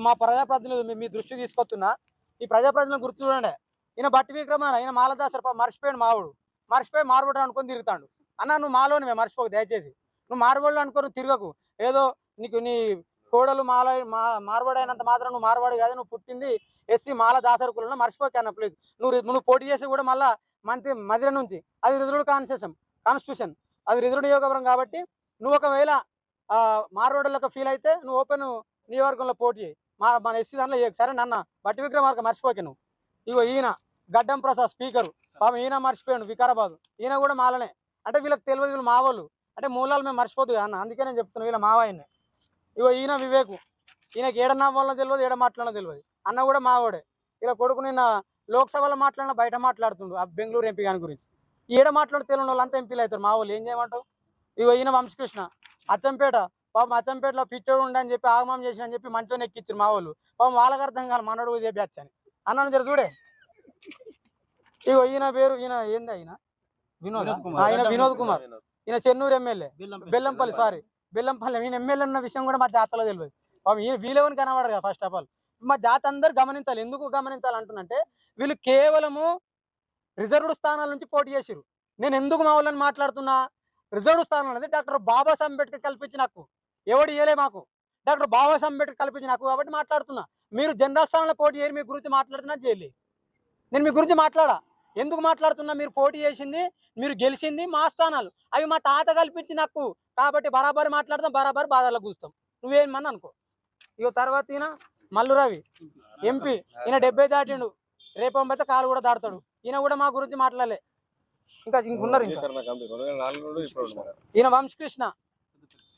మా ప్రజాప్రతినిధులు మీ దృష్టికి తీసుకొస్తున్నా. ఈ ప్రజాప్రతినిధులను గుర్తు చూడండి. ఈయన బట్టి విక్రమాన ఈయన మాలదాసరి మర్చిపోయాడు మావుడు. మర్చిపోయి మార్బోడు అనుకొని తిరుగుతాడు. అన్న నువ్వు మాలోనివే మర్చిపోకు దయచేసి. నువ్వు మార్బోళ్ళు అనుకో, నువ్వు తిరగకు. ఏదో నీకు నీ కోడలు మార్వాడి అయినంత మాత్రం నువ్వు మార్వాడి కాదు. నువ్వు పుట్టింది ఎస్సీ మాల దాసరి కులంలో మర్చిపోక అన్న ప్లీజ్. నువ్వు పోటీ చేసి కూడా మళ్ళీ మధ్య నుంచి అది రిజర్వ్డ్ కాన్స్టిట్యూషన్ అది రిజర్వ్డ్ నియోగవరం కాబట్టి నువ్వు ఒకవేళ మార్వాడులకు ఫీల్ అయితే నువ్వు ఓపెన్ నియోజకవర్గంలో పోటీ చేయి. మన ఎస్సీ దాంట్లో సరే నన్న బట్టి విక్రమార్క మర్చిపోకే నువ్వు. ఇగో ఈయన గడ్డం ప్రసాద్ స్పీకరు పాపం ఈయన మర్చిపోయాడు వికారాబాద్. ఈయన కూడా మాలనే. అంటే వీళ్ళకి తెలియదు వీళ్ళు మావోళ్ళు. అంటే మూలాలు మేము మర్చిపోతుంది అన్న, అందుకే నేను చెప్తున్నాను వీళ్ళ మావాయిని. ఇగో ఈయన వివేకు, ఈయనకి ఏడ నవ్వాలో తెలియదు, ఏడ మాట్లాడనో తెలియదు. అన్న కూడా మావోడే. ఇలా కొడుకు నిన్న లోక్సభలో మాట్లాడినా బయట మాట్లాడుతుండు ఆ బెంగళూరు ఎంపీ గాని గురించి. ఏడ మాట్లాడు తెలియని వాళ్ళు అంతా ఎంపీలు అవుతారు మా వాళ్ళు. ఏం చేయమంటావు? ఇగో ఈయన వంశకృష్ణ అచ్చంపేట పాపం అచ్చంపేటలో పిచ్చోడు ఉండని చెప్పి ఆగమం చేసిన అని చెప్పి మంచోని ఎక్కిచ్చారు మా వాళ్ళు. పాపం వాళ్ళకి అర్థం కాదు మనోడు ఇదే బ్యాచ్ అని. అన్నాను జర చూడే. ఇగో ఈయన పేరు ఈయన ఏంది ఆయన వినోద్ కుమార్. ఈయన చెన్నూరు ఎమ్మెల్యే బెల్లంపల్లి. ఈయన ఎమ్మెల్యే ఉన్న విషయం కూడా మా జాతలో తెలియదు. పాపం ఈయన వీళ్ళెవని కనబడరు కదా. ఫస్ట్ ఆఫ్ ఆల్ మా జాత అందరు గమనించాలి. ఎందుకు గమనించాలి అంటున్నంటే వీళ్ళు కేవలము రిజర్వ్డ్ స్థానాల నుంచి పోటీ చేసిరు. నేను ఎందుకు మా వాళ్ళని మాట్లాడుతున్నా? రిజర్వ్డ్ స్థానం అనేది డాక్టర్ బాబాసాహెబ్ అంబేద్కర్ కల్పించి నాకు ఎవడు ఇయలే మాకు. డాక్టర్ బాబాసాహెబ్ అంబేద్కర్ కల్పించి నాకు కాబట్టి మాట్లాడుతున్నా. మీరు జనరల్ స్థానంలో పోటీ చేయరు, మీ గురించి మాట్లాడుతున్నా జైలు. నేను మీ గురించి మాట్లాడా. ఎందుకు మాట్లాడుతున్నా? మీరు పోటీ చేసింది, మీరు గెలిచింది మా స్థానాలు, అవి మా తాత కల్పించి నాకు కాబట్టి బరాబరి మాట్లాడతాం, బరాబరి బాధల్లో కూస్తాం. నువ్వేమని అనుకో. ఇక తర్వాత ఈయన మల్లు రవి ఎంపీ. ఈయన 70 దాటిండు. రేపంబైతే కాలు కూడా దాడతాడు. ఈయన కూడా మా గురించి మాట్లాడలే. ఇంకున్నారు. ఈయన వంశకృష్ణ,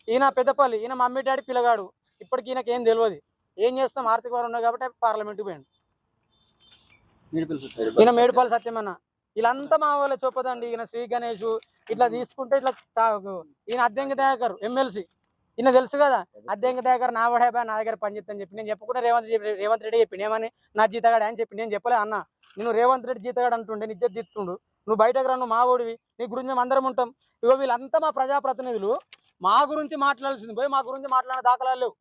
ఈయన పెద్దపల్లి. ఈయన మమ్మీ డాడీ పిల్లగాడు. ఇప్పటికి ఈయనకి ఏం తెలియదు. ఏం చేస్తాం, ఆర్థిక వారు ఉన్నాయి కాబట్టి పార్లమెంట్కి పోయాడు. ఈయన మేడిపల్లి సత్యమన్న. వీళ్ళంతా మా వాళ్ళే చూపదండి. ఈయన శ్రీ గణేష్ ఇట్లా తీసుకుంటే ఇట్లా ఈయన అద్దెంకి దయాకర్ ఎమ్మెల్సీ. ఈయన తెలుసు కదా, అద్దెంకి దయాకర్ నా వాడేబా నా దగ్గర పనిచేస్తాను చెప్పి నేను చెప్పకుండా రేవంత్ రెడ్డి చెప్పిండు ఏమని నా జీతగాడు అని చెప్పి. నేను చెప్పలే అన్న, నేను రేవంత్ రెడ్డి జీతగాడు అంటుండే నిజ తీస్తుండు. నువ్వు బయటకు రా, నువ్వు మా ఓడివి, నీ గురించి మేము అందరం ఉంటాం. ఇగో వీళ్ళంతా మా ప్రజాప్రతినిధులు మా గురించి మాట్లాడాల్సింది పోయి మా గురించి మాట్లాడిన దాఖలాలు లేవు.